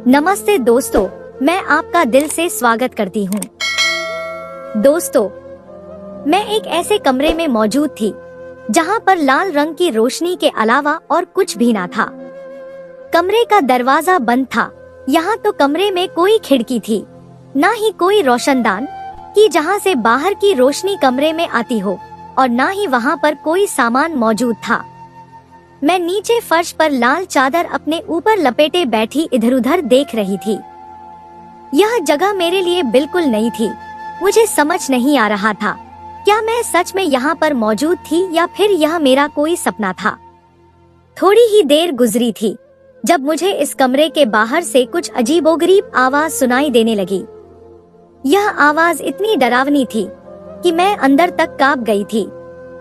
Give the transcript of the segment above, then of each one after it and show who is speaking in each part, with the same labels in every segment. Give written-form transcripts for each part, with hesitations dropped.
Speaker 1: नमस्ते दोस्तों, मैं आपका दिल से स्वागत करती हूँ। दोस्तों, मैं एक ऐसे कमरे में मौजूद थी जहाँ पर लाल रंग की रोशनी के अलावा और कुछ भी ना था। कमरे का दरवाजा बंद था। यहाँ तो कमरे में कोई खिड़की थी, ना ही कोई रोशनदान कि जहाँ से बाहर की रोशनी कमरे में आती हो, और ना ही वहाँ पर कोई सामान मौजूद था। मैं नीचे फर्श पर लाल चादर अपने ऊपर लपेटे बैठी इधर उधर देख रही थी। यह जगह मेरे लिए बिल्कुल नई थी। मुझे समझ नहीं आ रहा था, क्या मैं सच में यहाँ पर मौजूद थी या फिर यह मेरा कोई सपना था। थोड़ी ही देर गुजरी थी जब मुझे इस कमरे के बाहर से कुछ अजीबोगरीब आवाज सुनाई देने लगी। यह आवाज इतनी डरावनी थी कि मैं अंदर तक कांप गई थी,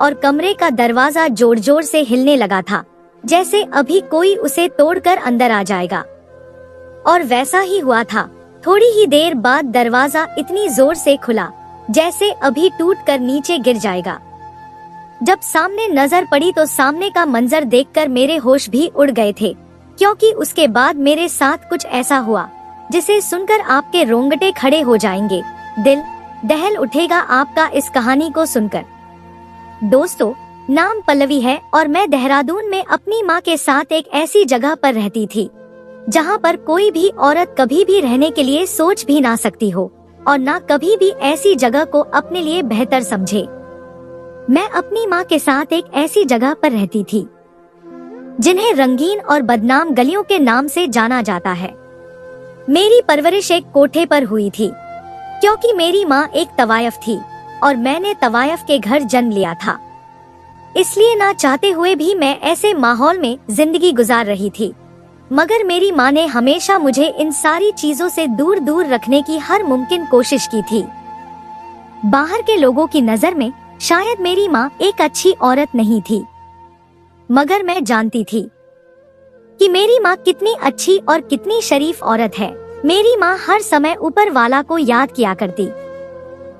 Speaker 1: और कमरे का दरवाजा जोर जोर से हिलने लगा था, जैसे अभी कोई उसे तोड़कर अंदर आ जाएगा। और वैसा ही हुआ था। थोड़ी ही देर बाद दरवाजा इतनी जोर से खुला जैसे अभी टूटकर नीचे गिर जाएगा। जब सामने नजर पड़ी तो सामने का मंजर देखकर मेरे होश भी उड़ गए थे, क्योंकि उसके बाद मेरे साथ कुछ ऐसा हुआ जिसे सुनकर आपके रोंगटे खड़े हो जाएंगे, दिल दहल उठेगा आपका इस कहानी को सुनकर। दोस्तों, नाम पल्लवी है और मैं देहरादून में अपनी माँ के साथ एक ऐसी जगह पर रहती थी जहाँ पर कोई भी औरत कभी भी रहने के लिए सोच भी ना सकती हो, और ना कभी भी ऐसी जगह को अपने लिए बेहतर समझे। मैं अपनी माँ के साथ एक ऐसी जगह पर रहती थी जिन्हें रंगीन और बदनाम गलियों के नाम से जाना जाता है। मेरी परवरिश एक कोठे पर हुई थी, क्योंकि मेरी माँ एक तवायफ थी और मैंने तवायफ के घर जन्म लिया था। इसलिए ना चाहते हुए भी मैं ऐसे माहौल में जिंदगी गुजार रही थी। मगर मेरी माँ ने हमेशा मुझे इन सारी चीजों से दूर दूर रखने की हर मुमकिन कोशिश की थी। बाहर के लोगों की नजर में शायद मेरी माँ एक अच्छी औरत नहीं थी, मगर मैं जानती थी कि मेरी माँ कितनी अच्छी और कितनी शरीफ औरत है। मेरी माँ हर समय ऊपर वाला को याद किया करती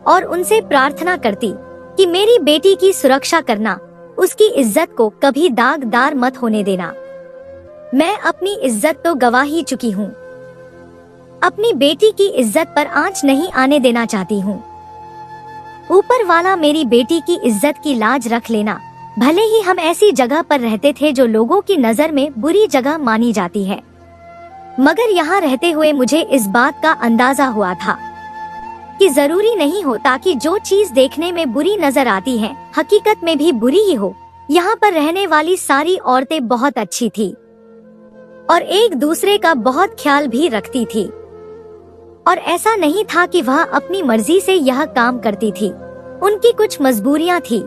Speaker 1: और उनसे प्रार्थना करती कि मेरी बेटी की सुरक्षा करना, उसकी इज्जत को कभी दागदार मत होने देना। मैं अपनी इज्जत तो गवा ही चुकी हूँ, अपनी बेटी की इज्जत पर आंच नहीं आने देना चाहती हूँ। ऊपर वाला मेरी बेटी की इज्जत की लाज रख लेना। भले ही हम ऐसी जगह पर रहते थे जो लोगों की नजर में बुरी जगह मानी जाती है, मगर यहाँ रहते हुए मुझे इस बात का अंदाजा हुआ था कि जरूरी नहीं होता कि जो चीज देखने में बुरी नजर आती है हकीकत में भी बुरी ही हो। यहाँ पर रहने वाली सारी औरतें बहुत अच्छी थी और एक दूसरे का बहुत ख्याल भी रखती थी, और ऐसा नहीं था कि वह अपनी मर्जी से यह काम करती थी। उनकी कुछ मजबूरियां थी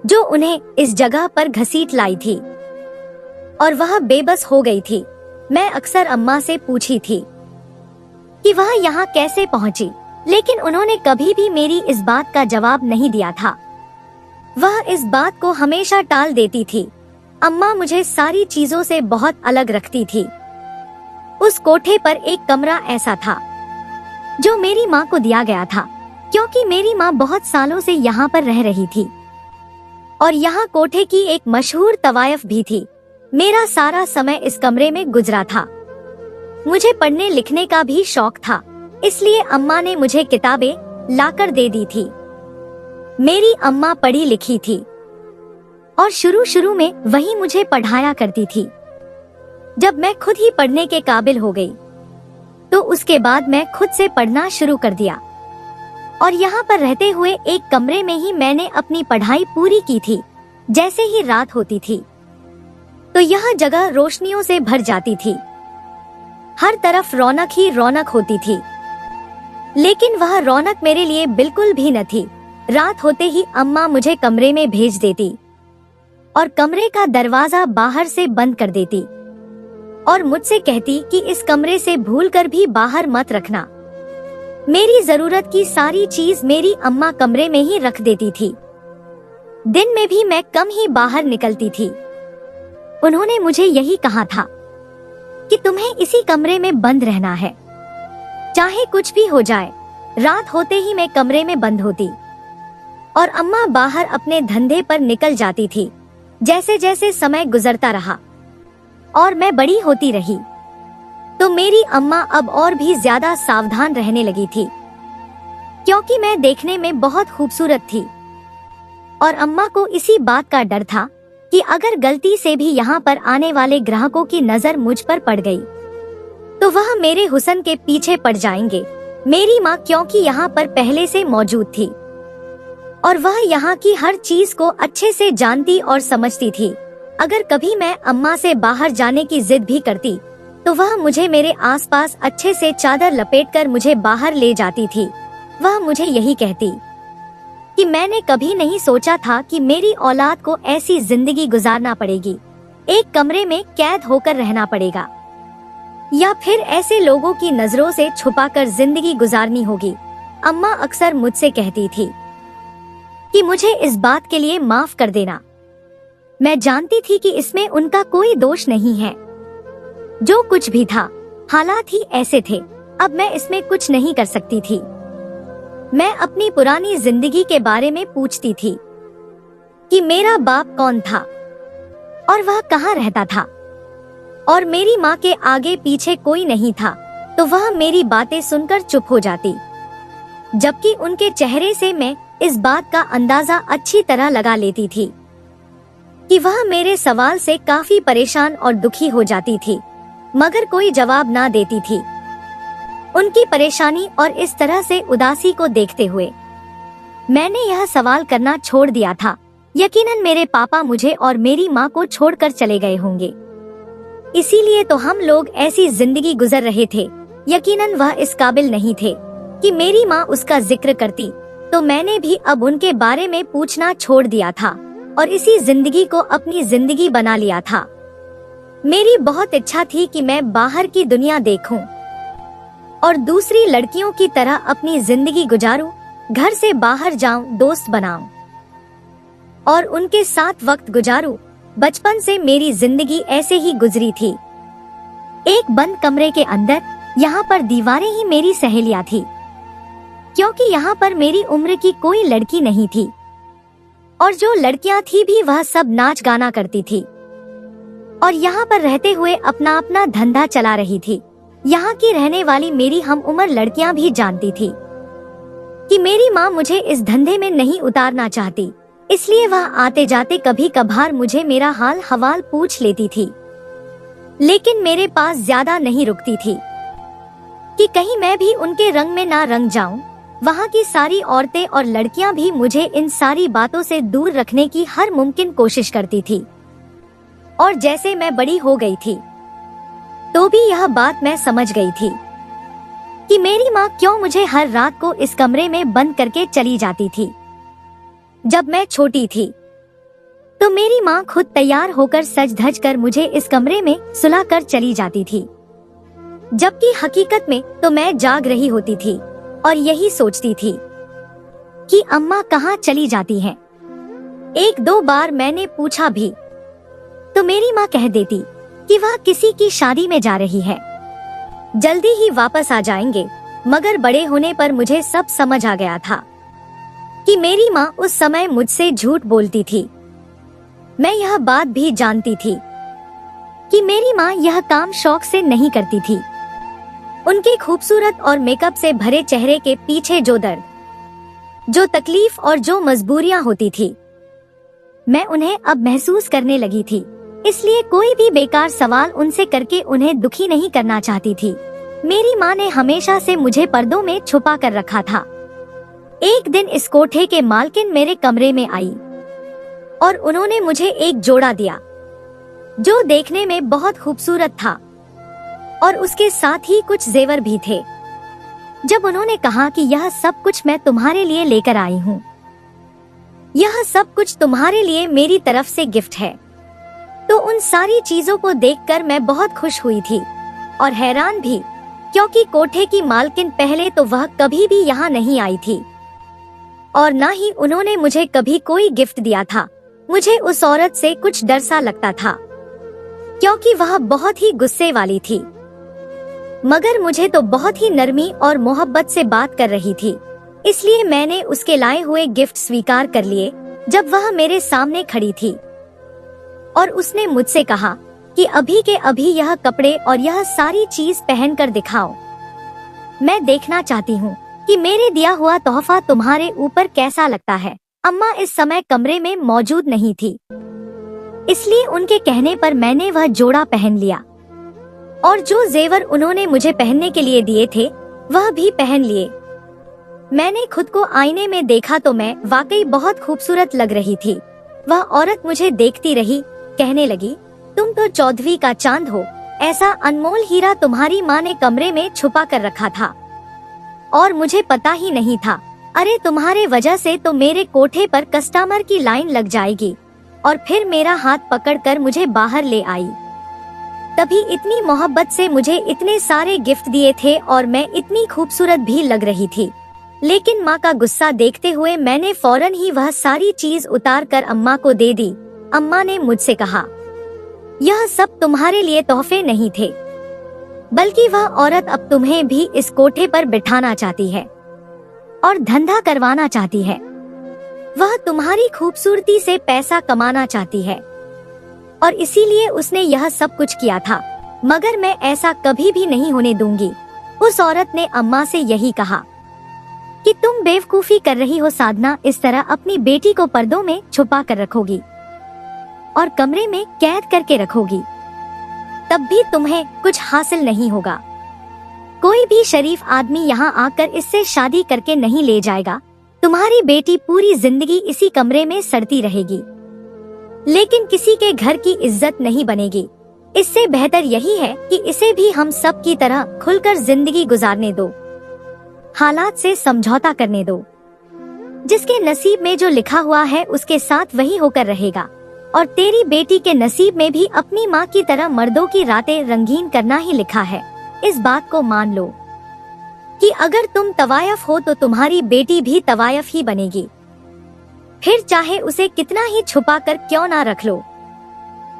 Speaker 1: जो उन्हें इस जगह पर घसीट लाई थी, और वह बेबस हो गई थी। मैं अक्सर अम्मा से पूछी थी कि वह यहाँ कैसे पहुँची, लेकिन उन्होंने कभी भी मेरी इस बात का जवाब नहीं दिया था। वह इस बात को हमेशा टाल देती थी। अम्मा मुझे सारी चीजों से बहुत अलग रखती थी। उस कोठे पर एक कमरा ऐसा था जो मेरी माँ को दिया गया था, क्योंकि मेरी माँ बहुत सालों से यहाँ पर रह रही थी, और यहाँ कोठे की एक मशहूर तवायफ भी थी। मेरा सारा समय इस कमरे में गुजरा था। मुझे पढ़ने लिखने का भी शौक था, इसलिए अम्मा ने मुझे किताबें लाकर दे दी थी। मेरी अम्मा पढ़ी लिखी थी और शुरू में वही मुझे पढ़ाया करती थी। जब मैं खुद ही पढ़ने के काबिल हो गई तो उसके बाद मैं खुद से पढ़ना शुरू कर दिया, और यहाँ पर रहते हुए एक कमरे में ही मैंने अपनी पढ़ाई पूरी की थी। जैसे ही रात होती थी तो यह जगह रोशनियों से भर जाती थी। हर तरफ रौनक ही रौनक होती थी, लेकिन वह रौनक मेरे लिए बिल्कुल भी न थी। रात होते ही अम्मा मुझे कमरे में भेज देती और कमरे का दरवाजा बाहर से बंद कर देती, और मुझसे कहती कि इस कमरे से भूलकर भी बाहर मत रखना। मेरी जरूरत की सारी चीज मेरी अम्मा कमरे में ही रख देती थी। दिन में भी मैं कम ही बाहर निकलती थी। उन्होंने मुझे यही कहा था कि तुम्हें इसी कमरे में बंद रहना है, चाहे कुछ भी हो जाए। रात होते ही मैं कमरे में बंद होती और अम्मा बाहर अपने धंधे पर निकल जाती थी। जैसे जैसे समय गुजरता रहा और मैं बड़ी होती रही, तो मेरी अम्मा अब और भी ज्यादा सावधान रहने लगी थी, क्योंकि मैं देखने में बहुत खूबसूरत थी। और अम्मा को इसी बात का डर था कि अगर गलती से भी यहाँ पर आने वाले ग्राहकों की नजर मुझ पर पड़ गई तो वह मेरे हुस्न के पीछे पड़ जाएंगे। मेरी माँ क्योंकि यहाँ पर पहले से मौजूद थी और वह यहाँ की हर चीज को अच्छे से जानती और समझती थी। अगर कभी मैं अम्मा से बाहर जाने की जिद भी करती तो वह मुझे मेरे आसपास अच्छे से चादर लपेटकर मुझे बाहर ले जाती थी। वह मुझे यही कहती कि मैंने कभी नहीं सोचा था कि मेरी औलाद को ऐसी जिंदगी गुजारना पड़ेगी, एक कमरे में कैद होकर रहना पड़ेगा या फिर ऐसे लोगों की नजरों से छुपाकर जिंदगी गुजारनी होगी। अम्मा अक्सर मुझसे कहती थी कि मुझे इस बात के लिए माफ कर देना। मैं जानती थी कि इसमें उनका कोई दोष नहीं है। जो कुछ भी था, हालात ही ऐसे थे, अब मैं इसमें कुछ नहीं कर सकती थी। मैं अपनी पुरानी जिंदगी के बारे में पूछती थी कि मेरा बाप कौन था और वह कहाँ रहता था, और मेरी माँ के आगे पीछे कोई नहीं था तो वह मेरी बातें सुनकर चुप हो जाती, जबकि उनके चेहरे से मैं इस बात का अंदाजा अच्छी तरह लगा लेती थी कि वह मेरे सवाल से काफी परेशान और दुखी हो जाती थी, मगर कोई जवाब ना देती थी। उनकी परेशानी और इस तरह से उदासी को देखते हुए मैंने यह सवाल करना छोड़ दिया था, यकीनन मेरे पापा मुझे और मेरी माँ को छोड़कर चले गए होंगे, इसीलिए तो हम लोग ऐसी जिंदगी गुजर रहे थे। यकीनन वह इस काबिल नहीं थे कि मेरी माँ उसका जिक्र करती, तो मैंने भी अब उनके बारे में पूछना छोड़ दिया था और इसी जिंदगी को अपनी जिंदगी बना लिया था। मेरी बहुत इच्छा थी कि मैं बाहर की दुनिया देखूं और दूसरी लड़कियों की तरह अपनी जिंदगी गुजारूं, घर से बाहर जाऊं, दोस्त बनाऊं और उनके साथ वक्त गुजारूं। बचपन से मेरी जिंदगी ऐसे ही गुजरी थी, एक बंद कमरे के अंदर। यहाँ पर दीवारें ही मेरी सहेलियां थी, क्योंकि यहाँ पर मेरी उम्र की कोई लड़की नहीं थी और जो लड़कियां थी भी वह सब नाच गाना करती थी और यहाँ पर रहते हुए अपना अपना धंधा चला रही थी। यहाँ की रहने वाली मेरी हम उम्र लड़कियां भी जानती थी कि मेरी माँ मुझे इस धंधे में नहीं उतारना चाहती, इसलिए वह आते जाते कभी कभार मुझे मेरा हाल हवाल पूछ लेती थी, लेकिन मेरे पास ज्यादा नहीं रुकती थी कि कहीं मैं भी उनके रंग में ना रंग जाऊं। वहाँ की सारी औरतें और लड़कियां भी मुझे इन सारी बातों से दूर रखने की हर मुमकिन कोशिश करती थी और जैसे मैं बड़ी हो गई थी तो भी यह बात मैं समझ गई थी कि मेरी माँ क्यों मुझे हर रात को इस कमरे में बंद करके चली जाती थी। जब मैं छोटी थी तो मेरी माँ खुद तैयार होकर सज धज कर मुझे इस कमरे में सुला कर चली जाती थी, जबकि हकीकत में तो मैं जाग रही होती थी और यही सोचती थी कि अम्मा कहाँ चली जाती हैं। एक दो बार मैंने पूछा भी तो मेरी माँ कह देती कि वह किसी की शादी में जा रही है, जल्दी ही वापस आ जाएंगे। मगर बड़े होने पर मुझे सब समझ आ गया था कि मेरी माँ उस समय मुझसे झूठ बोलती थी। मैं यह बात भी जानती थी कि मेरी माँ यह काम शौक से नहीं करती थी। उनके खूबसूरत और मेकअप से भरे चेहरे के पीछे जो दर्द, जो तकलीफ और जो मजबूरियां होती थी, मैं उन्हें अब महसूस करने लगी थी। इसलिए कोई भी बेकार सवाल उनसे करके उन्हें दुखी नहीं करना चाहती थी। मेरी माँ ने हमेशा से मुझे पर्दों में छुपा कर रखा था। एक दिन इस कोठे के मालकिन मेरे कमरे में आई और उन्होंने मुझे एक जोड़ा दिया जो देखने में बहुत खूबसूरत था और उसके साथ ही कुछ जेवर भी थे। जब उन्होंने कहा कि यह सब कुछ मैं तुम्हारे लिए लेकर आई हूँ, यह सब कुछ तुम्हारे लिए मेरी तरफ से गिफ्ट है, तो उन सारी चीजों को देखकर मैं बहुत खुश हुई थी और हैरान भी, क्योंकि कोठे की मालकिन पहले तो वह कभी भी यहाँ नहीं आई थी और ना ही उन्होंने मुझे कभी कोई गिफ्ट दिया था। मुझे उस औरत से कुछ डर सा लगता था, क्योंकि वह बहुत ही गुस्से वाली थी, मगर मुझे तो बहुत ही नरमी और मोहब्बत से बात कर रही थी। इसलिए मैंने उसके लाए हुए गिफ्ट स्वीकार कर लिए जब वह मेरे सामने खड़ी थी और उसने मुझसे कहा कि अभी के अभी यह कपड़े और यह सारी चीज पहनकर दिखाओ। मैं देखना चाहती हूँ कि मेरे दिया हुआ तोहफा तुम्हारे ऊपर कैसा लगता है। अम्मा इस समय कमरे में मौजूद नहीं थी, इसलिए उनके कहने पर मैंने वह जोड़ा पहन लिया और जो जेवर उन्होंने मुझे पहनने के लिए दिए थे वह भी पहन लिए। मैंने खुद को आईने में देखा तो मैं वाकई बहुत खूबसूरत लग रही थी। वह औरत मुझे देखती रही, कहने लगी, तुम तो चौदहवीं का चांद हो। ऐसा अनमोल हीरा तुम्हारी माँ ने कमरे में छुपा कर रखा था और मुझे पता ही नहीं था। अरे तुम्हारे वजह से तो मेरे कोठे पर कस्टमर की लाइन लग जाएगी। और फिर मेरा हाथ पकड़कर मुझे बाहर ले आई। तभी इतनी मोहब्बत से मुझे इतने सारे गिफ्ट दिए थे और मैं इतनी खूबसूरत भी लग रही थी। लेकिन माँ का गुस्सा देखते हुए मैंने फौरन ही वह सारी चीज उतार कर अम्मा को दे दी। अम्मा ने मुझसे कहा, यह सब तुम्हारे लिए तोहफे नहीं थे, बल्कि वह औरत अब तुम्हें भी इस कोठे पर बिठाना चाहती है और धंधा करवाना चाहती है। वह तुम्हारी खूबसूरती से पैसा कमाना चाहती है और इसीलिए उसने यह सब कुछ किया था, मगर मैं ऐसा कभी भी नहीं होने दूंगी। उस औरत ने अम्मा से यही कहा कि तुम बेवकूफी कर रही हो साधना, इस तरह अपनी बेटी को पर्दों में छुपा कर रखोगी और कमरे में कैद करके रखोगी, तब भी तुम्हें कुछ हासिल नहीं होगा। कोई भी शरीफ आदमी यहाँ आकर इससे शादी करके नहीं ले जाएगा। तुम्हारी बेटी पूरी जिंदगी इसी कमरे में सड़ती रहेगी, लेकिन किसी के घर की इज्जत नहीं बनेगी। इससे बेहतर यही है कि इसे भी हम सब की तरह खुलकर जिंदगी गुजारने दो, हालात से समझौता करने दो। जिसके नसीब में जो लिखा हुआ है उसके साथ वही होकर रहेगा। और तेरी बेटी के नसीब में भी अपनी माँ की तरह मर्दों की रातें रंगीन करना ही लिखा है। इस बात को मान लो कि अगर तुम तवायफ हो तो तुम्हारी बेटी भी तवायफ ही बनेगी। फिर चाहे उसे कितना ही छुपा कर क्यों ना रख लो,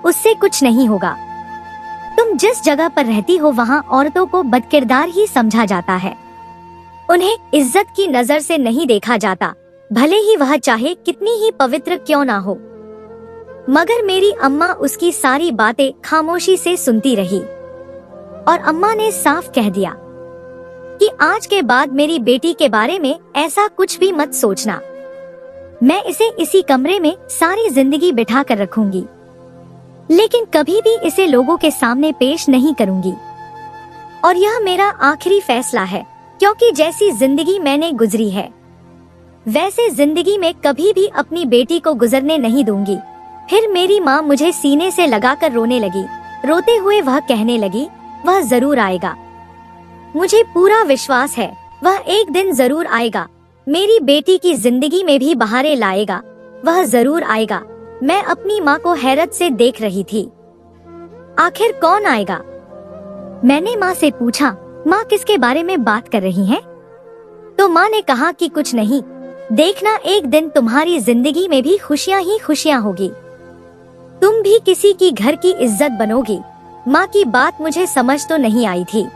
Speaker 1: उससे कुछ नहीं होगा। तुम जिस जगह पर रहती हो वहाँ औरतों को बदकिरदार ही समझा जाता है। उन्हें इज्जत की नजर से नहीं देखा जाता, भले ही वह चाहे कितनी ही पवित्र क्यों ना हो। मगर मेरी अम्मा उसकी सारी बातें खामोशी से सुनती रही और अम्मा ने साफ कह दिया कि आज के बाद मेरी बेटी के बारे में ऐसा कुछ भी मत सोचना। मैं इसे इसी कमरे में सारी जिंदगी बिठा कर रखूंगी, लेकिन कभी भी इसे लोगों के सामने पेश नहीं करूंगी। और यह मेरा आखिरी फैसला है, क्योंकि जैसी जिंदगी मैंने गुजरी है वैसे जिंदगी में कभी भी अपनी बेटी को गुजरने नहीं दूंगी। फिर मेरी माँ मुझे सीने से लगाकर रोने लगी। रोते हुए वह कहने लगी, वह जरूर आएगा, मुझे पूरा विश्वास है, वह एक दिन जरूर आएगा। मेरी बेटी की जिंदगी में भी बहारें लाएगा, वह जरूर आएगा। मैं अपनी माँ को हैरत से देख रही थी। आखिर कौन आएगा? मैंने माँ से पूछा, माँ किसके बारे में बात कर रही हैं? तो माँ ने कहा कि कुछ नहीं, देखना एक दिन तुम्हारी जिंदगी में भी खुशियाँ ही खुशियाँ होगी, तुम भी किसी की घर की इज्जत बनोगी। माँ की बात मुझे समझ तो नहीं आई थी,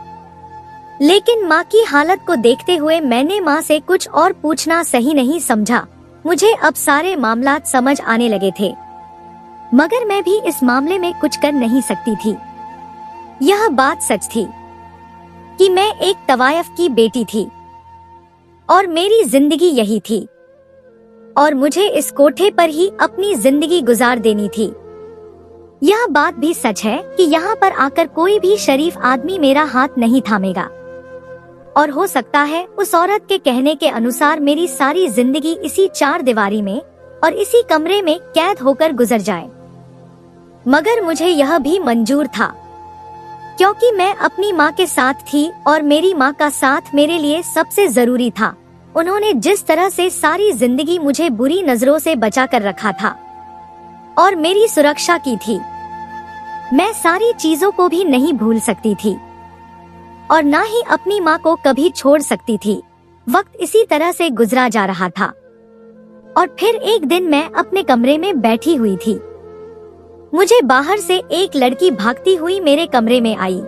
Speaker 1: लेकिन माँ की हालत को देखते हुए मैंने माँ से कुछ और पूछना सही नहीं समझा। मुझे अब सारे मामलात समझ आने लगे थे, मगर मैं भी इस मामले में कुछ कर नहीं सकती थी। यह बात सच थी कि मैं एक तवायफ की बेटी थी और मेरी जिंदगी यही थी और मुझे इस कोठे पर ही अपनी जिंदगी गुजार देनी थी। यह बात भी सच है कि यहाँ पर आकर कोई भी शरीफ आदमी मेरा हाथ नहीं थामेगा और हो सकता है उस औरत के कहने के अनुसार मेरी सारी जिंदगी इसी चार दीवारी में और इसी कमरे में कैद होकर गुजर जाए। मगर मुझे यह भी मंजूर था, क्योंकि मैं अपनी माँ के साथ थी और मेरी माँ का साथ मेरे लिए सबसे जरूरी था। उन्होंने जिस तरह से सारी जिंदगी मुझे बुरी नजरों से बचा कर रखा था और मेरी सुरक्षा की थी, मैं सारी चीजों को भी नहीं भूल सकती थी और ना ही अपनी माँ को कभी छोड़ सकती थी। वक्त इसी तरह से गुजरा जा रहा था और फिर एक दिन मैं अपने कमरे में बैठी हुई थी। मुझे बाहर से एक लड़की भागती हुई मेरे कमरे में आई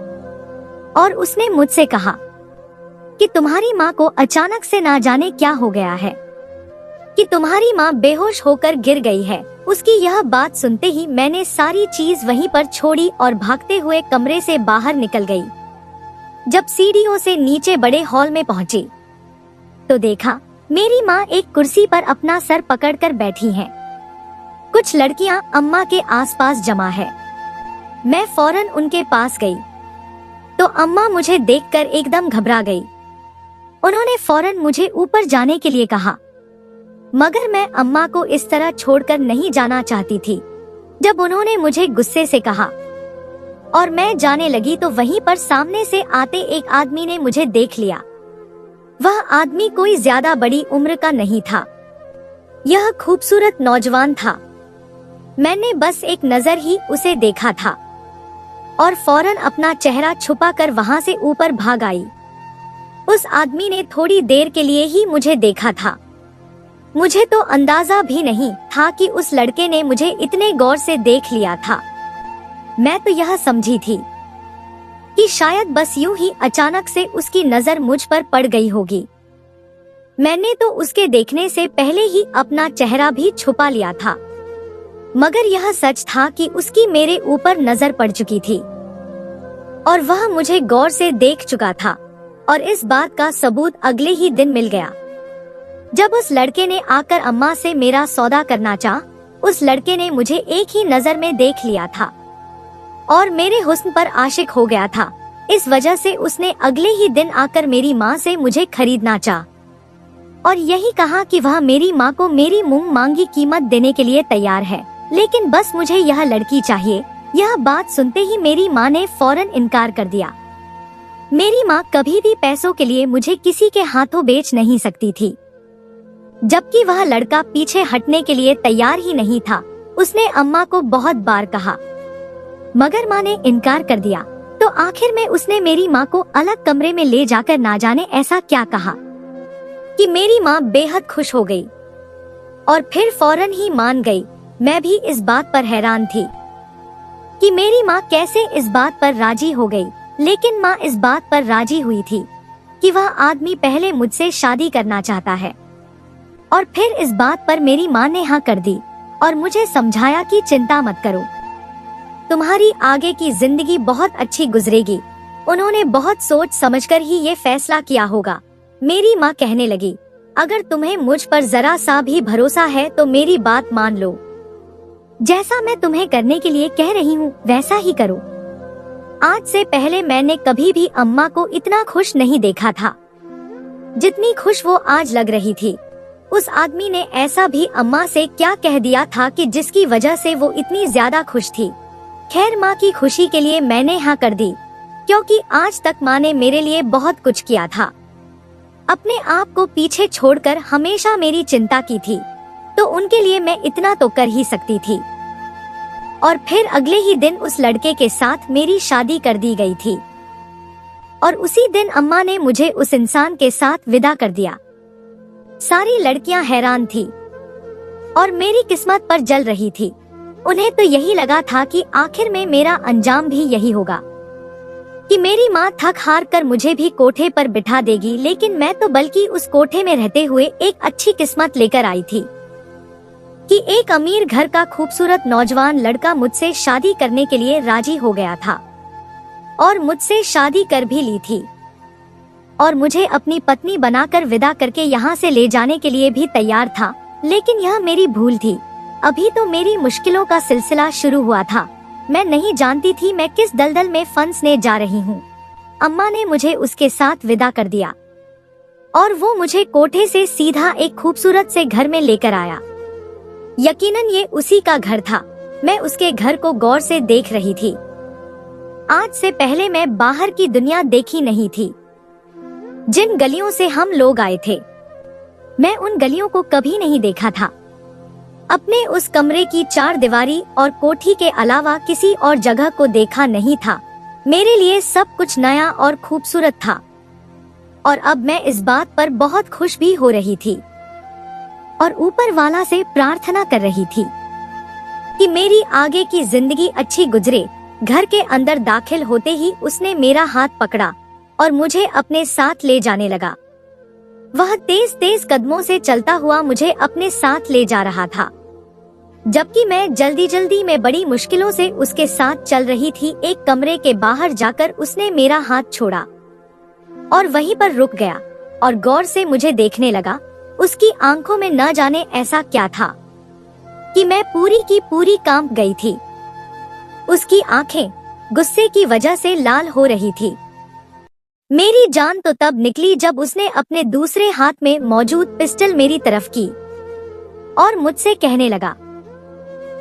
Speaker 1: और उसने मुझसे कहा कि तुम्हारी माँ को अचानक से ना जाने क्या हो गया है, कि तुम्हारी माँ बेहोश होकर गिर गई है। उसकी यह बात सुनते ही मैंने सारी चीज वहीं पर छोड़ी और भागते हुए कमरे से बाहर निकल गई। जब सीढ़ियों से नीचे बड़े हॉल में पहुंची तो देखा मेरी माँ एक कुर्सी पर अपना सर पकड़कर बैठी हैं। कुछ लड़कियां अम्मा के आसपास जमा है। मैं फौरन उनके पास गई तो अम्मा मुझे देखकर एकदम घबरा गई। उन्होंने फौरन मुझे ऊपर जाने के लिए कहा, मगर मैं अम्मा को इस तरह छोड़कर नहीं जाना चाहती थी। जब उन्होंने मुझे गुस्से से कहा और मैं जाने लगी तो वहीं पर सामने से आते एक आदमी ने मुझे देख लिया। वह आदमी कोई ज्यादा बड़ी उम्र का नहीं था। यह खूबसूरत नौजवान था। मैंने बस एक नजर ही उसे देखा था और फौरन अपना चेहरा छुपाकर वहां से ऊपर भाग आई। उस आदमी ने थोड़ी देर के लिए ही मुझे देखा था। मुझे तो अंदाजा भी नहीं था कि उस लड़के ने मुझे इतने गौर से देख लिया था। मैं तो यह समझी थी कि शायद बस यूं ही अचानक से उसकी नजर मुझ पर पड़ गई होगी। मैंने तो उसके देखने से पहले ही अपना चेहरा भी छुपा लिया था, मगर यह सच था कि उसकी मेरे ऊपर नजर पड़ चुकी थी और वह मुझे गौर से देख चुका था। और इस बात का सबूत अगले ही दिन मिल गया जब उस लड़के ने आकर अम्मा से मेरा सौदा करना चाहा। उस लड़के ने मुझे एक ही नजर में देख लिया था और मेरे हुस्न पर आशिक हो गया था। इस वजह से उसने अगले ही दिन आकर मेरी माँ से मुझे खरीदना चाहा और यही कहा कि वह मेरी माँ को मेरी मुंह मांगी कीमत देने के लिए तैयार है, लेकिन बस मुझे यह लड़की चाहिए। यह बात सुनते ही मेरी माँ ने फौरन इनकार कर दिया। मेरी माँ कभी भी पैसों के लिए मुझे किसी के हाथों बेच नहीं सकती थी, जबकि वह लड़का पीछे हटने के लिए तैयार ही नहीं था। उसने अम्मा को बहुत बार कहा, मगर माँ ने इनकार कर दिया। तो आखिर में उसने मेरी माँ को अलग कमरे में ले जाकर ना जाने ऐसा क्या कहा कि मेरी माँ बेहद खुश हो गई और फिर फौरन ही मान गई। मैं भी इस बात पर हैरान थी कि मेरी माँ कैसे इस बात पर राजी हो गई, लेकिन माँ इस बात पर राजी हुई थी कि वह आदमी पहले मुझसे शादी करना चाहता है और फिर इस बात पर मेरी माँ ने हाँ कर दी और मुझे समझाया कि चिंता मत करो, तुम्हारी आगे की जिंदगी बहुत अच्छी गुजरेगी। उन्होंने बहुत सोच समझकर ही ये फैसला किया होगा। मेरी माँ कहने लगी, अगर तुम्हें मुझ पर जरा सा भी भरोसा है तो मेरी बात मान लो। जैसा मैं तुम्हें करने के लिए कह रही हूँ वैसा ही करो। आज से पहले मैंने कभी भी अम्मा को इतना खुश नहीं देखा था जितनी खुश वो आज लग रही थी। उस आदमी ने ऐसा भी अम्मा से क्या कह दिया था कि जिसकी वजह से वो इतनी ज्यादा खुश थी। खैर, माँ की खुशी के लिए मैंने हाँ कर दी, क्योंकि आज तक माँ ने मेरे लिए बहुत कुछ किया था। अपने आप को पीछे छोड़कर हमेशा मेरी चिंता की थी, तो उनके लिए मैं इतना तो कर ही सकती थी। और फिर अगले ही दिन उस लड़के के साथ मेरी शादी कर दी गई थी और उसी दिन अम्मा ने मुझे उस इंसान के साथ विदा कर दिया। सारी लड़कियां हैरान थी और मेरी किस्मत पर जल रही थी। उन्हें तो यही लगा था कि आखिर में मेरा अंजाम भी यही होगा कि मेरी माँ थक हार कर मुझे भी कोठे पर बिठा देगी, लेकिन मैं तो बल्कि उस कोठे में रहते हुए एक अच्छी किस्मत लेकर आई थी कि एक अमीर घर का खूबसूरत नौजवान लड़का मुझसे शादी करने के लिए राजी हो गया था और मुझसे शादी कर भी ली थी और मुझे अपनी पत्नी बनाकर विदा करके यहाँ से ले जाने के लिए भी तैयार था। लेकिन यह मेरी भूल थी। अभी तो मेरी मुश्किलों का सिलसिला शुरू हुआ था। मैं नहीं जानती थी मैं किस दलदल में फंसने जा रही हूँ। अम्मा ने मुझे उसके साथ विदा कर दिया और वो मुझे कोठे से सीधा एक खूबसूरत से घर में लेकर आया। यकीनन ये उसी का घर था। मैं उसके घर को गौर से देख रही थी। आज से पहले मैं बाहर की दुनिया देखी नहीं थी। जिन गलियों से हम लोग आए थे, मैं उन गलियों को कभी नहीं देखा था। अपने उस कमरे की चार दीवारी और कोठी के अलावा किसी और जगह को देखा नहीं था। मेरे लिए सब कुछ नया और खूबसूरत था और अब मैं इस बात पर बहुत खुश भी हो रही थी और ऊपर वाला से प्रार्थना कर रही थी कि मेरी आगे की जिंदगी अच्छी गुजरे। घर के अंदर दाखिल होते ही उसने मेरा हाथ पकड़ा और मुझे अपने साथ ले जाने लगा। वह तेज तेज कदमों से चलता हुआ मुझे अपने साथ ले जा रहा था। जबकि मैं जल्दी जल्दी में बड़ी मुश्किलों से उसके साथ चल रही थी, एक कमरे के बाहर जाकर उसने मेरा हाथ छोड़ा और वहीं पर रुक गया और गौर से मुझे देखने लगा। उसकी आंखों में न जाने ऐसा क्या था कि मैं पूरी की पूरी कांप गई थी। उसकी आंखें गुस्से की वजह से लाल हो रही थी। मेरी जान तो तब निकली जब उसने अपने दूसरे हाथ में मौजूद पिस्टल मेरी तरफ की और मुझसे कहने लगा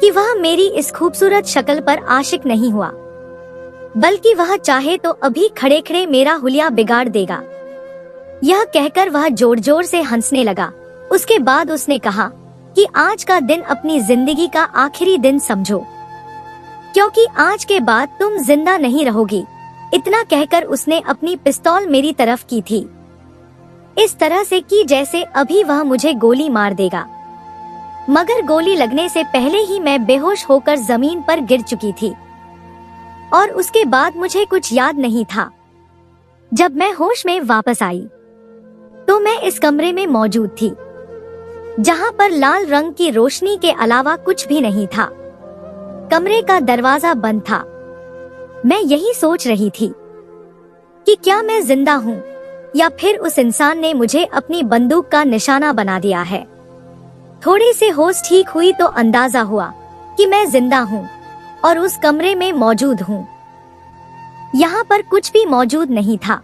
Speaker 1: कि वह मेरी इस खूबसूरत शक्ल पर आशिक नहीं हुआ, बल्कि वह चाहे तो अभी खड़े खड़े मेरा हुलिया बिगाड़ देगा। यह कहकर वह जोर जोर से हंसने लगा। उसके बाद उसने कहा कि आज का दिन अपनी जिंदगी का आखिरी दिन समझो, क्योंकि आज के बाद तुम जिंदा नहीं रहोगी। इतना कहकर उसने अपनी पिस्तौल मेरी तरफ की थी, इस तरह से कि जैसे अभी वह मुझे गोली मार देगा। मगर गोली लगने से पहले ही मैं बेहोश होकर जमीन पर गिर चुकी थी और उसके बाद मुझे कुछ याद नहीं था। जब मैं होश में वापस आई तो मैं इस कमरे में मौजूद थी, जहां पर लाल रंग की रोशनी के अलावा कुछ भी नहीं था। कमरे का दरवाजा बंद था। मैं यही सोच रही थी कि क्या मैं जिंदा हूँ या फिर उस इंसान ने मुझे अपनी बंदूक का निशाना बना दिया है। थोड़ी से होश ठीक हुई तो अंदाजा हुआ कि मैं जिंदा हूँ और उस कमरे में मौजूद हूँ। यहाँ पर कुछ भी मौजूद नहीं था।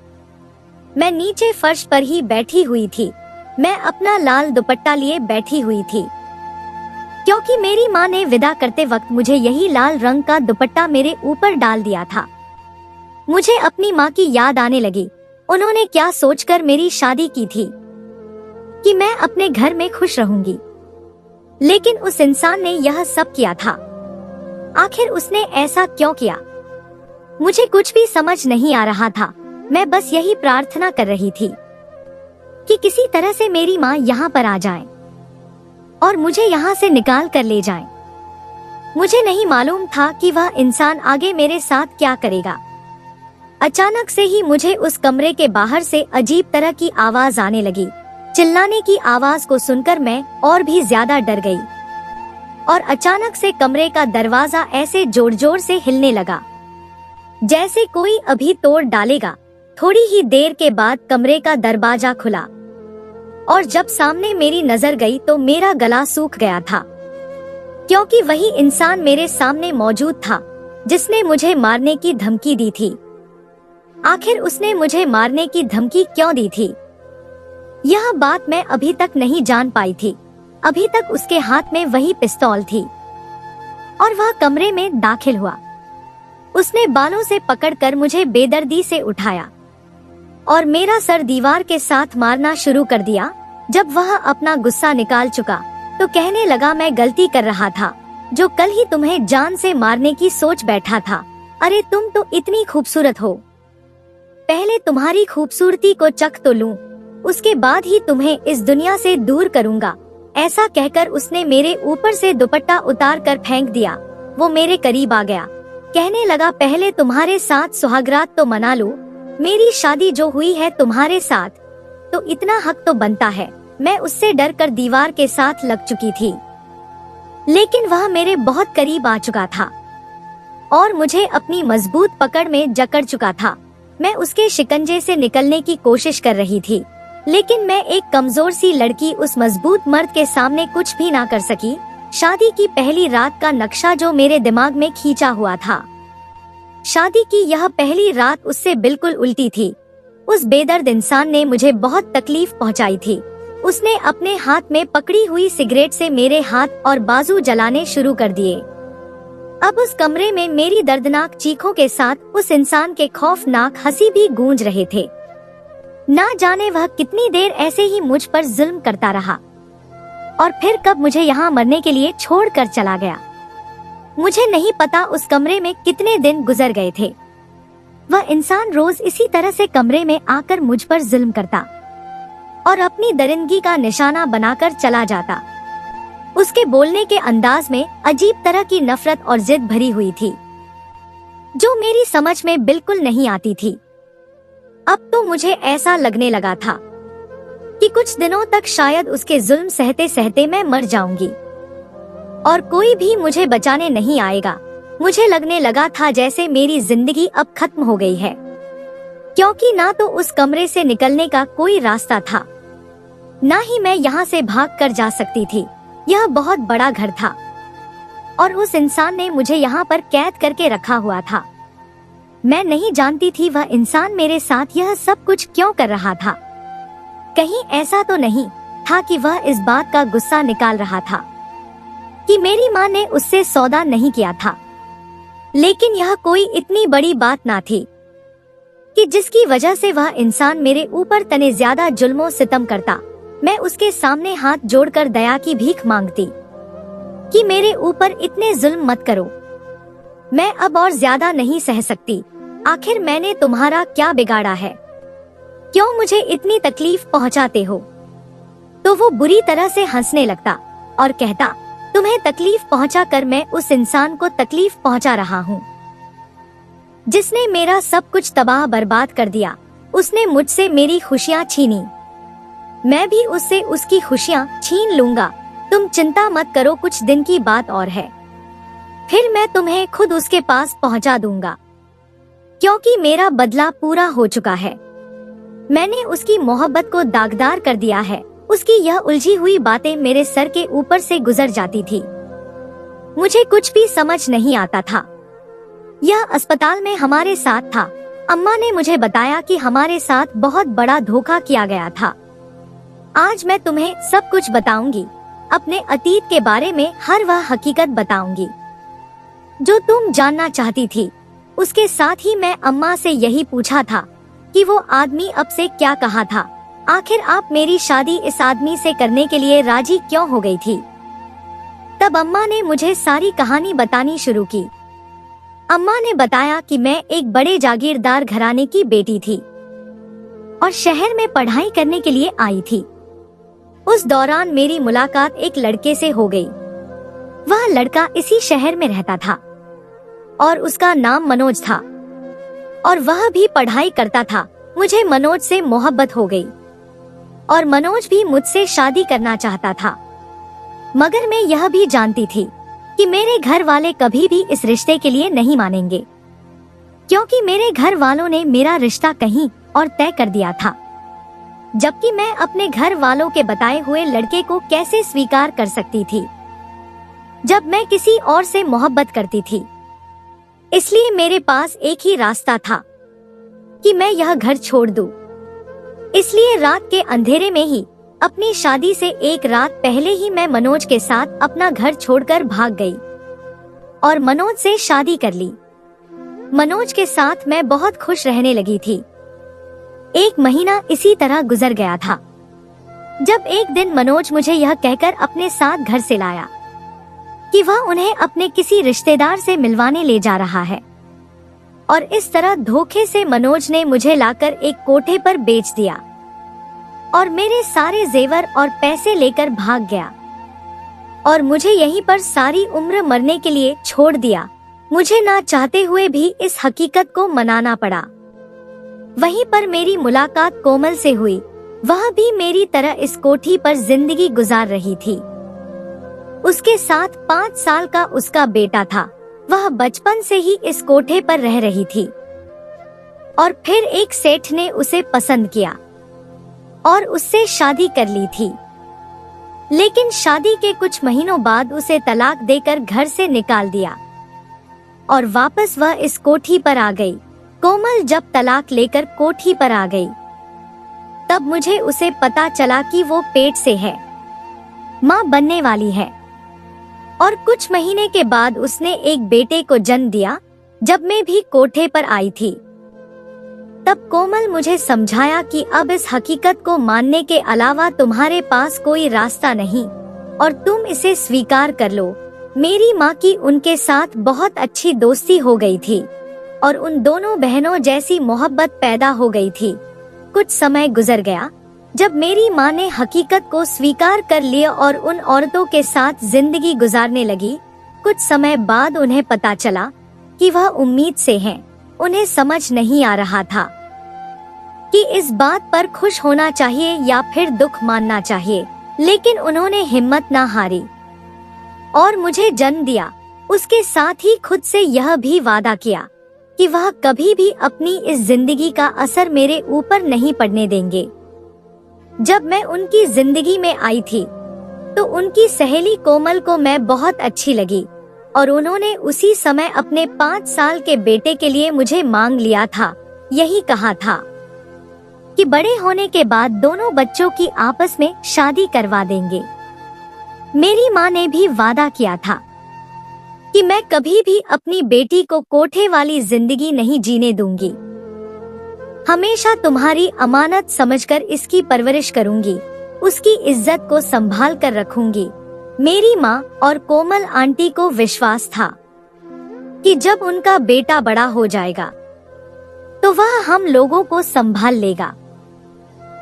Speaker 1: मैं नीचे फर्श पर ही बैठी हुई थी। मैं अपना लाल दुपट्टा लिए बैठी हुई थी, क्योंकि मेरी माँ ने विदा करते वक्त मुझे यही लाल रंग का दुपट्टा मेरे ऊपर डाल दिया था। मुझे अपनी माँ की याद आने लगी। उन्होंने क्या सोचकर मेरी शादी की थी कि मैं अपने घर में खुश रहूंगी, लेकिन उस इंसान ने यह सब किया था। आखिर उसने ऐसा क्यों किया? मुझे कुछ भी समझ नहीं आ रहा था। मैं बस यही प्रार्थना कर रही थी कि किसी तरह से मेरी माँ यहाँ पर आ जाए और मुझे यहाँ से निकाल कर ले जाए। मुझे नहीं मालूम था कि वह इंसान आगे मेरे साथ क्या करेगा। अचानक से ही मुझे उस कमरे के बाहर से अजीब तरह की आवाज आने लगी। चिल्लाने की आवाज को सुनकर मैं और भी ज्यादा डर गई और अचानक से कमरे का दरवाजा ऐसे जोर जोर से हिलने लगा, जैसे कोई अभी तोड़ डालेगा। थोड़ी ही देर के बाद कमरे का दरवाजा खुला और जब सामने मेरी नजर गई तो मेरा गला सूख गया था, क्योंकि वही इंसान मेरे सामने मौजूद था जिसने मुझे मारने की धमकी दी थी। आखिर उसने मुझे मारने की धमकी क्यों दी थी, यह बात मैं अभी तक नहीं जान पाई थी। अभी तक उसके हाथ में वही पिस्तौल थी और वह कमरे में दाखिल हुआ। उसने बालों से पकड़कर मुझे बेदर्दी से उठाया और मेरा सर दीवार के साथ मारना शुरू कर दिया। जब वह अपना गुस्सा निकाल चुका तो कहने लगा, मैं गलती कर रहा था जो कल ही तुम्हें जान से मारने की सोच बैठा था। अरे तुम तो इतनी खूबसूरत हो, पहले तुम्हारी खूबसूरती को चख तो लूं, उसके बाद ही तुम्हें इस दुनिया से दूर करूंगा। ऐसा कहकर उसने मेरे ऊपर से दुपट्टा उतार कर फेंक दिया। वो मेरे करीब आ गया, कहने लगा, पहले तुम्हारे साथ सुहागरात तो मना लो। मेरी शादी जो हुई है तुम्हारे साथ, तो इतना हक तो बनता है। मैं उससे डर कर दीवार के साथ लग चुकी थी, लेकिन वह मेरे बहुत करीब आ चुका था और मुझे अपनी मजबूत पकड़ में जकड़ चुका था। मैं उसके शिकंजे से निकलने की कोशिश कर रही थी, लेकिन मैं एक कमजोर सी लड़की उस मजबूत मर्द के सामने कुछ भी ना कर सकी। शादी की पहली रात का नक्शा जो मेरे दिमाग में खींचा हुआ था, शादी की यह पहली रात उससे बिल्कुल उल्टी थी। उस बेदर्द इंसान ने मुझे बहुत तकलीफ पहुंचाई थी। उसने अपने हाथ में पकड़ी हुई सिगरेट से मेरे हाथ और बाजू जलाने शुरू कर दिए। अब उस कमरे में मेरी दर्दनाक चीखों के साथ उस इंसान के खौफनाक हंसी भी गूंज रहे थे। ना जाने वह कितनी देर ऐसे ही मुझ पर जुल्म करता रहा और फिर कब मुझे यहाँ मरने के लिए छोड़कर चला गया। मुझे नहीं पता उस कमरे में कितने दिन गुजर गए थे। वह इंसान रोज इसी तरह से कमरे में आकर मुझ पर जुल्म करता और अपनी दरिंदगी का निशाना बनाकर चला जाता। उसके बोलने के अंदाज में अजीब तरह की नफरत और जिद भरी हुई थी, जो मेरी समझ में बिल्कुल नहीं आती थी। अब तो मुझे ऐसा लगने लगा था कि कुछ दिनों तक शायद उसके जुल्म सहते सहते मैं मर जाऊंगी। और कोई भी मुझे बचाने नहीं आएगा। मुझे लगने लगा था जैसे मेरी जिंदगी अब खत्म हो गई है, क्योंकि ना तो उस कमरे से निकलने का कोई रास्ता था, ना ही मैं यहाँ से भाग कर जा सकती थी। यह बहुत बड़ा घर था और उस इंसान ने मुझे यहाँ पर कैद करके रखा हुआ था। मैं नहीं जानती थी वह इंसान मेरे साथ यह सब कुछ क्यों कर रहा था। कहीं ऐसा तो नहीं था कि वह इस बात का गुस्सा निकाल रहा था कि मेरी माँ ने उससे सौदा नहीं किया था। लेकिन यह कोई इतनी बड़ी बात ना थी कि जिसकी वजह से वह इंसान मेरे ऊपर तने ज्यादा जुल्मों सितम करता। मैं उसके सामने हाथ जोड़कर दया की भीख मांगती कि मेरे ऊपर इतने जुल्म मत करो, मैं अब और ज्यादा नहीं सह सकती। आखिर मैंने तुम्हारा क्या बिगाड़ा है, क्यों मुझे इतनी तकलीफ पहुंचाते हो? तो वो बुरी तरह से हंसने लगता और कहता, तुम्हें तकलीफ पहुंचाकर मैं उस इंसान को तकलीफ पहुंचा रहा हूँ जिसने मेरा सब कुछ तबाह बर्बाद कर दिया। उसने मुझसे मेरी खुशियाँ छीनी, मैं भी उससे उसकी खुशियाँ छीन लूंगा। तुम चिंता मत करो, कुछ दिन की बात और है, फिर मैं तुम्हें खुद उसके पास पहुंचा दूंगा, क्योंकि मेरा बदला पूरा हो चुका है। मैंने उसकी मोहब्बत को दागदार कर दिया है। उसकी यह उलझी हुई बातें मेरे सर के ऊपर से गुजर जाती थी। मुझे कुछ भी समझ नहीं आता था। यह अस्पताल में हमारे साथ था। अम्मा ने मुझे बताया कि हमारे साथ बहुत बड़ा धोखा किया गया था। आज मैं तुम्हें सब कुछ बताऊंगी, अपने अतीत के बारे में हर वह हकीकत बताऊंगी जो तुम जानना चाहती थी। उसके साथ ही मैं अम्मा से यही पूछा था कि वो आदमी अब से क्या कहा था। आखिर आप मेरी शादी इस आदमी से करने के लिए राजी क्यों हो गई थी? तब अम्मा ने मुझे सारी कहानी बतानी शुरू की। अम्मा ने बताया कि मैं एक बड़े जागीरदार घराने की बेटी थी और शहर में पढ़ाई करने के लिए आई थी। उस दौरान मेरी मुलाकात एक लड़के से हो गई। वह लड़का इसी शहर में रहता था और उसका नाम मनोज था और वह भी पढ़ाई करता था। मुझे मनोज से मोहब्बत हो गई और मनोज भी मुझसे शादी करना चाहता था, मगर मैं यह भी जानती थी कि मेरे घर वाले कभी भी इस रिश्ते के लिए नहीं मानेंगे, क्योंकि मेरे घर वालों ने मेरा रिश्ता कहीं और तय कर दिया था, जबकि मैं अपने घर वालों के बताए हुए लड़के को कैसे स्वीकार कर सकती थी जब मैं किसी और से मोहब्बत करती थी। इसलिए मेरे पास एक ही रास्ता था कि मैं यह घर छोड़ दूं। इसलिए रात के अंधेरे में ही, अपनी शादी से एक रात पहले ही मैं मनोज के साथ अपना घर छोड़कर भाग गई और मनोज से शादी कर ली। मनोज के साथ मैं बहुत खुश रहने लगी थी। 1 महीना इसी तरह गुजर गया था, जब एक दिन मनोज मुझे यह कहकर अपने साथ घर से लाया कि वह उन्हें अपने किसी रिश्तेदार से मिलवाने ले जा रहा है। और इस तरह धोखे से मनोज ने मुझे लाकर एक कोठे पर बेच दिया और मेरे सारे जेवर और पैसे लेकर भाग गया और मुझे यहीं पर सारी उम्र मरने के लिए छोड़ दिया। मुझे ना चाहते हुए भी इस हकीकत को मनाना पड़ा। वहीं पर मेरी मुलाकात कोमल से हुई। वह भी मेरी तरह इस कोठी पर जिंदगी गुजार रही थी। उसके साथ 5 साल का उसका बेटा था। वह बचपन से ही इस कोठे पर रह रही थी और फिर एक सेठ ने उसे पसंद किया और उससे शादी कर ली थी। लेकिन शादी के कुछ महीनों बाद उसे तलाक देकर घर से निकाल दिया और वापस वह इस कोठी पर आ गई। कोमल जब तलाक लेकर कोठी पर आ गई, तब मुझे उसे पता चला कि वो पेट से है, माँ बनने वाली है और कुछ महीने के बाद उसने एक बेटे को जन्म दिया। जब मैं भी कोठे पर आई थी, तब कोमल मुझे समझाया कि अब इस हकीकत को मानने के अलावा तुम्हारे पास कोई रास्ता नहीं और तुम इसे स्वीकार कर लो। मेरी माँ की उनके साथ बहुत अच्छी दोस्ती हो गई थी और उन दोनों बहनों जैसी मोहब्बत पैदा हो गई थी। कुछ समय गुजर गया जब मेरी माँ ने हकीकत को स्वीकार कर लिया और उन औरतों के साथ जिंदगी गुजारने लगी। कुछ समय बाद उन्हें पता चला कि वह उम्मीद से हैं। उन्हें समझ नहीं आ रहा था कि इस बात पर खुश होना चाहिए या फिर दुख मानना चाहिए, लेकिन उन्होंने हिम्मत ना हारी और मुझे जन्म दिया, उसके साथ ही खुद से यह भी वादा किया कि वह कभी भी अपनी इस जिंदगी का असर मेरे ऊपर नहीं पड़ने देंगे। जब मैं उनकी जिंदगी में आई थी तो उनकी सहेली कोमल को मैं बहुत अच्छी लगी और उन्होंने उसी समय अपने 5 साल के बेटे के लिए मुझे मांग लिया था। यही कहा था कि बड़े होने के बाद दोनों बच्चों की आपस में शादी करवा देंगे। मेरी माँ ने भी वादा किया था कि मैं कभी भी अपनी बेटी को कोठे वाली जिंदगी नहीं जीने दूंगी। हमेशा तुम्हारी अमानत समझकर इसकी परवरिश करूंगी, उसकी इज्जत को संभाल कर रखूंगी। मेरी माँ और कोमल आंटी को विश्वास था कि जब उनका बेटा बड़ा हो जाएगा तो वह हम लोगों को संभाल लेगा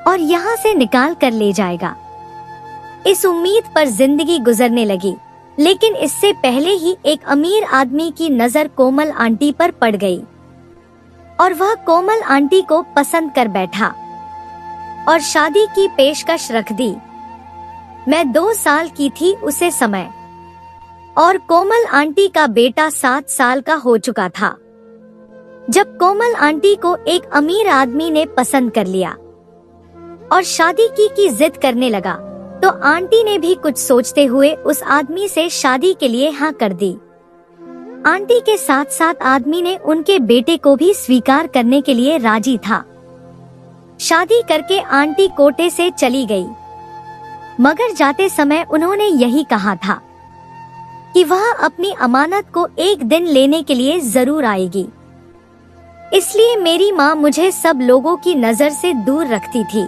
Speaker 1: और यहाँ से निकाल कर ले जाएगा। इस उम्मीद पर जिंदगी गुजरने लगी, लेकिन इससे पहले ही एक अमीर आदमी की नजर कोमल आंटी पर पड़ गई और वह कोमल आंटी को पसंद कर बैठा और शादी की पेशकश रख दी। मैं 2 साल की थी उसे समय और कोमल आंटी का बेटा 7 साल का हो चुका था। जब कोमल आंटी को एक अमीर आदमी ने पसंद कर लिया और शादी की जिद करने लगा तो आंटी ने भी कुछ सोचते हुए उस आदमी से शादी के लिए हाँ कर दी। आंटी के साथ साथ आदमी ने उनके बेटे को भी स्वीकार करने के लिए राजी था। शादी करके आंटी कोटे से चली गई, मगर जाते समय उन्होंने यही कहा था कि वह अपनी अमानत को एक दिन लेने के लिए जरूर आएगी। इसलिए मेरी माँ मुझे सब लोगों की नजर से दूर रखती थी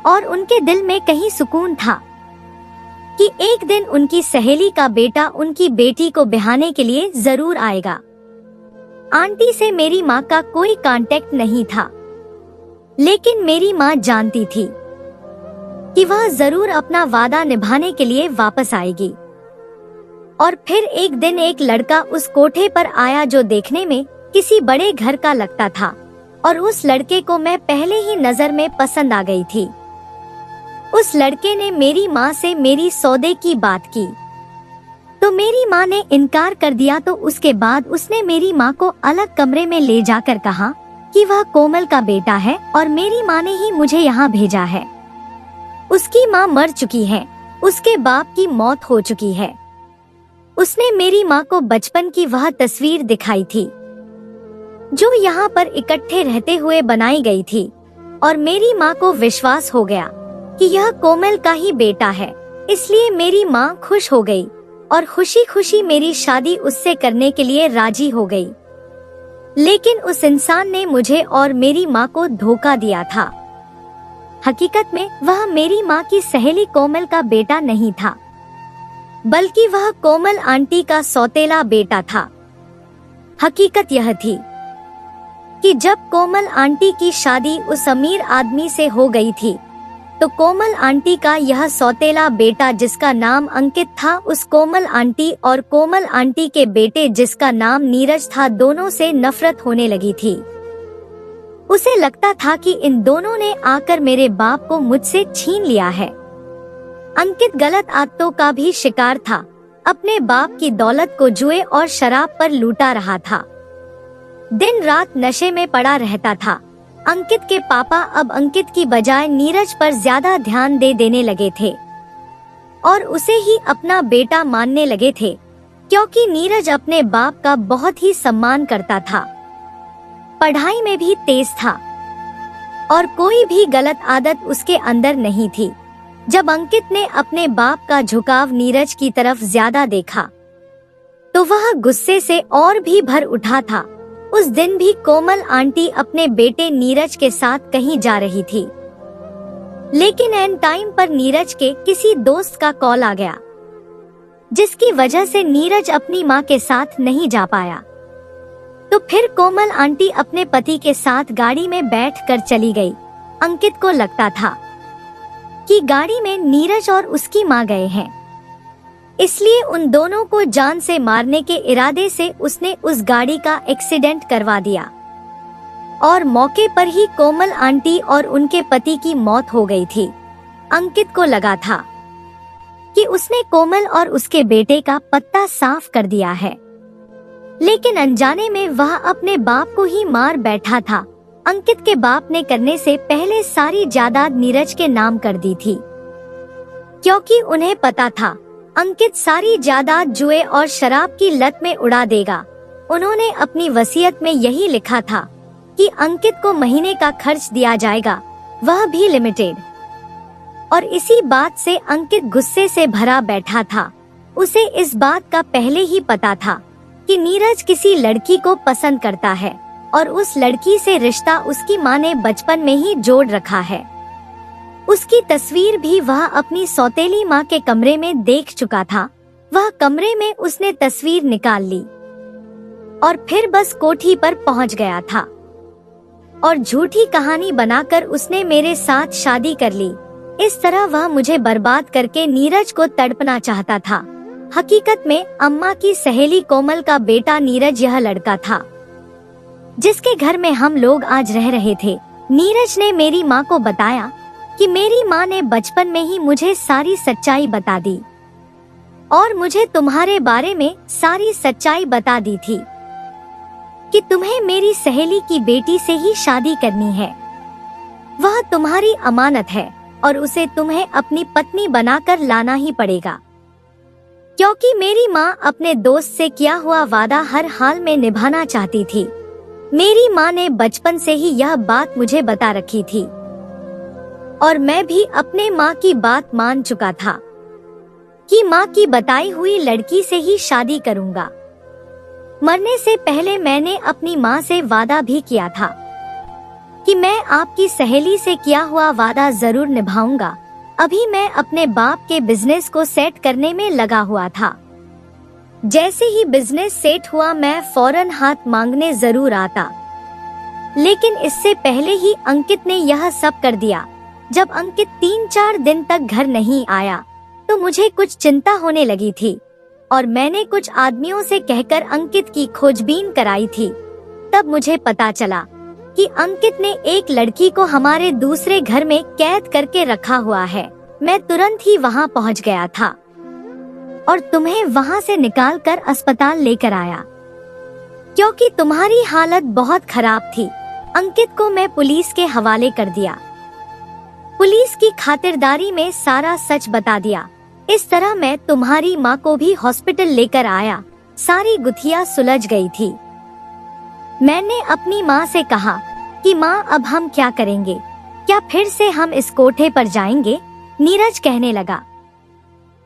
Speaker 1: और उनके दिल में कहीं सुकून था कि एक दिन उनकी सहेली का बेटा उनकी बेटी को ब्याहने के लिए जरूर आएगा। आंटी से मेरी माँ का कोई कांटेक्ट नहीं था, लेकिन मेरी माँ जानती थी कि वह जरूर अपना वादा निभाने के लिए वापस आएगी। और फिर एक दिन एक लड़का उस कोठे पर आया जो देखने में किसी बड़े घर का लगता था और उस लड़के को मैं पहले ही नजर में पसंद आ गई थी। उस लड़के ने मेरी माँ से मेरी सौदे की बात की तो मेरी माँ ने इनकार कर दिया। तो उसके बाद उसने मेरी माँ को अलग कमरे में ले जाकर कहा कि वह कोमल का बेटा है और मेरी माँ ने ही मुझे यहाँ भेजा है। उसकी माँ मर चुकी है, उसके बाप की मौत हो चुकी है। उसने मेरी माँ को बचपन की वह तस्वीर दिखाई थी जो यहाँ पर इकट्ठे रहते हुए बनाई गई थी और मेरी माँ को विश्वास हो गया कि यह कोमल का ही बेटा है। इसलिए मेरी माँ खुश हो गई और खुशी खुशी मेरी शादी उससे करने के लिए राजी हो गई। लेकिन उस इंसान ने मुझे और मेरी माँ को धोखा दिया था। हकीकत में वह मेरी माँ की सहेली कोमल का बेटा नहीं था, बल्कि वह कोमल आंटी का सौतेला बेटा था। हकीकत यह थी कि जब कोमल आंटी की शादी उस अमीर आदमी से हो गई थी तो कोमल आंटी का यह सौतेला बेटा जिसका नाम अंकित था, उस कोमल आंटी और कोमल आंटी के बेटे जिसका नाम नीरज था, दोनों से नफरत होने लगी थी। उसे लगता था कि इन दोनों ने आकर मेरे बाप को मुझसे छीन लिया है। अंकित गलत आदतों का भी शिकार था, अपने बाप की दौलत को जुए और शराब पर लूटा रहा था। दिन रात नशे में पड़ा रहता था। अंकित के पापा अब अंकित की बजाय नीरज पर ज्यादा ध्यान देने लगे थे और उसे ही अपना बेटा मानने लगे थे, क्योंकि नीरज अपने बाप का बहुत ही सम्मान करता था, पढ़ाई में भी तेज था और कोई भी गलत आदत उसके अंदर नहीं थी। जब अंकित ने अपने बाप का झुकाव नीरज की तरफ ज्यादा देखा तो वह गुस्से से और भी भर उठा था। उस दिन भी कोमल आंटी अपने बेटे नीरज के साथ कहीं जा रही थी, लेकिन एन टाइम पर नीरज के किसी दोस्त का कॉल आ गया, जिसकी वजह से नीरज अपनी माँ के साथ नहीं जा पाया। तो फिर कोमल आंटी अपने पति के साथ गाड़ी में बैठकर चली गई। अंकित को लगता था कि गाड़ी में नीरज और उसकी माँ गए हैं, इसलिए उन दोनों को जान से मारने के इरादे से उसने उस गाड़ी का एक्सीडेंट करवा दिया और मौके पर ही कोमल आंटी और उनके पति की मौत हो गई थी। अंकित को लगा था कि उसने कोमल और उसके बेटे का पत्ता साफ कर दिया है, लेकिन अनजाने में वह अपने बाप को ही मार बैठा था। अंकित के बाप ने करने से पहले सारी जायदाद नीरज के नाम कर दी थी, क्योंकि उन्हें पता था अंकित सारी जायदाद जुए और शराब की लत में उड़ा देगा। उन्होंने अपनी वसीयत में यही लिखा था कि अंकित को महीने का खर्च दिया जाएगा, वह भी लिमिटेड। और इसी बात से अंकित गुस्से से भरा बैठा था। उसे इस बात का पहले ही पता था कि नीरज किसी लड़की को पसंद करता है और उस लड़की से रिश्ता उसकी माँ ने बचपन में ही जोड़ रखा है। उसकी तस्वीर भी वह अपनी सौतेली माँ के कमरे में देख चुका था। वह कमरे में उसने तस्वीर निकाल ली और फिर बस कोठी पर पहुंच गया था और झूठी कहानी बनाकर उसने मेरे साथ शादी कर ली। इस तरह वह मुझे बर्बाद करके नीरज को तड़पना चाहता था। हकीकत में अम्मा की सहेली कोमल का बेटा नीरज यह लड़का था जिसके घर में हम लोग आज रह रहे थे। नीरज ने मेरी माँ को बताया कि मेरी माँ ने बचपन में ही मुझे सारी सच्चाई बता दी और मुझे तुम्हारे बारे में सारी सच्चाई बता दी थी कि तुम्हें मेरी सहेली की बेटी से ही शादी करनी है। वह तुम्हारी अमानत है और उसे तुम्हें अपनी पत्नी बनाकर लाना ही पड़ेगा, क्योंकि मेरी माँ अपने दोस्त से किया हुआ वादा हर हाल में निभाना चाहती थी। मेरी माँ ने बचपन से ही यह बात मुझे बता रखी थी और मैं भी अपने माँ की बात मान चुका था कि माँ की बताई हुई लड़की से ही शादी करूँगा। मरने से पहले मैंने अपनी माँ से वादा भी किया था कि मैं आपकी सहेली से किया हुआ वादा जरूर निभाऊंगा। अभी मैं अपने बाप के बिजनेस को सेट करने में लगा हुआ था। जैसे ही बिजनेस सेट हुआ मैं फौरन हाथ मांगने जरूर आता, लेकिन इससे पहले ही अंकित ने यह सब कर दिया। जब अंकित 3-4 दिन तक घर नहीं आया तो मुझे कुछ चिंता होने लगी थी और मैंने कुछ आदमियों से कहकर अंकित की खोजबीन कराई थी। तब मुझे पता चला कि अंकित ने एक लड़की को हमारे दूसरे घर में कैद करके रखा हुआ है। मैं तुरंत ही वहां पहुंच गया था और तुम्हें वहां से निकालकर अस्पताल लेकर आया, क्योंकि तुम्हारी हालत बहुत खराब थी। अंकित को मैं पुलिस के हवाले कर दिया। पुलिस की खातिरदारी में सारा सच बता दिया। इस तरह मैं तुम्हारी माँ को भी हॉस्पिटल लेकर आया। सारी गुत्थियां सुलझ गई थी। मैंने अपनी माँ से कहा कि माँ अब हम क्या करेंगे, क्या फिर से हम इस कोठे पर जाएंगे? नीरज कहने लगा,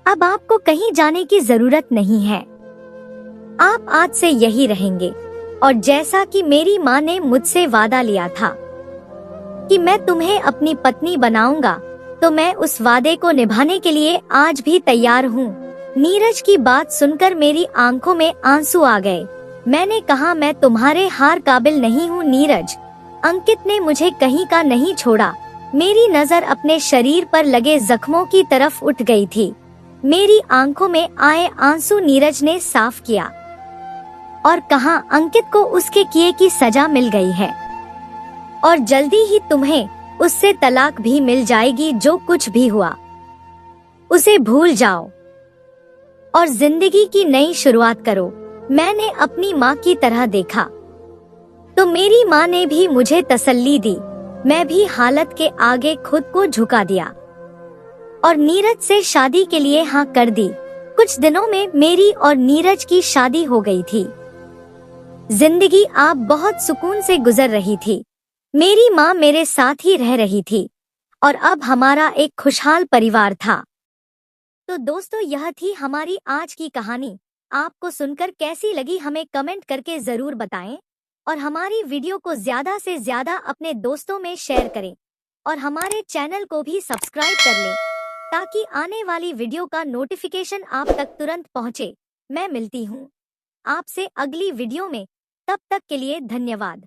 Speaker 1: अब आपको कहीं जाने की जरूरत नहीं है, आप आज से यही रहेंगे। और जैसा कि मेरी माँ ने मुझसे वादा लिया था कि मैं तुम्हें अपनी पत्नी बनाऊंगा, तो मैं उस वादे को निभाने के लिए आज भी तैयार हूँ। नीरज की बात सुनकर मेरी आंखों में आंसू आ गए। मैंने कहा, मैं तुम्हारे हार काबिल नहीं हूँ नीरज। अंकित ने मुझे कहीं का नहीं छोड़ा। मेरी नजर अपने शरीर पर लगे जख्मों की तरफ उठ गई थी। मेरी आंखों में आए आंसू नीरज ने साफ किया और कहा, अंकित को उसके किए की सजा मिल गई है और जल्दी ही तुम्हें उससे तलाक भी मिल जाएगी। जो कुछ भी हुआ उसे भूल जाओ और जिंदगी की नई शुरुआत करो। मैंने अपनी माँ की तरह देखा तो मेरी माँ ने भी मुझे तसल्ली दी। मैं भी हालत के आगे खुद को झुका दिया और नीरज से शादी के लिए हाँ कर दी। कुछ दिनों में मेरी और नीरज की शादी हो गई थी। जिंदगी अब बहुत सुकून से गुजर रही थी। मेरी माँ मेरे साथ ही रह रही थी और अब हमारा एक खुशहाल परिवार था। तो दोस्तों, यह थी हमारी आज की कहानी। आपको सुनकर कैसी लगी हमें कमेंट करके जरूर बताएं और हमारी वीडियो को ज्यादा से ज्यादा अपने दोस्तों में शेयर करें और हमारे चैनल को भी सब्सक्राइब कर लें ताकि आने वाली वीडियो का नोटिफिकेशन आप तक तुरंत पहुंचे। मैं मिलती हूं आपसे अगली वीडियो में। तब तक के लिए धन्यवाद।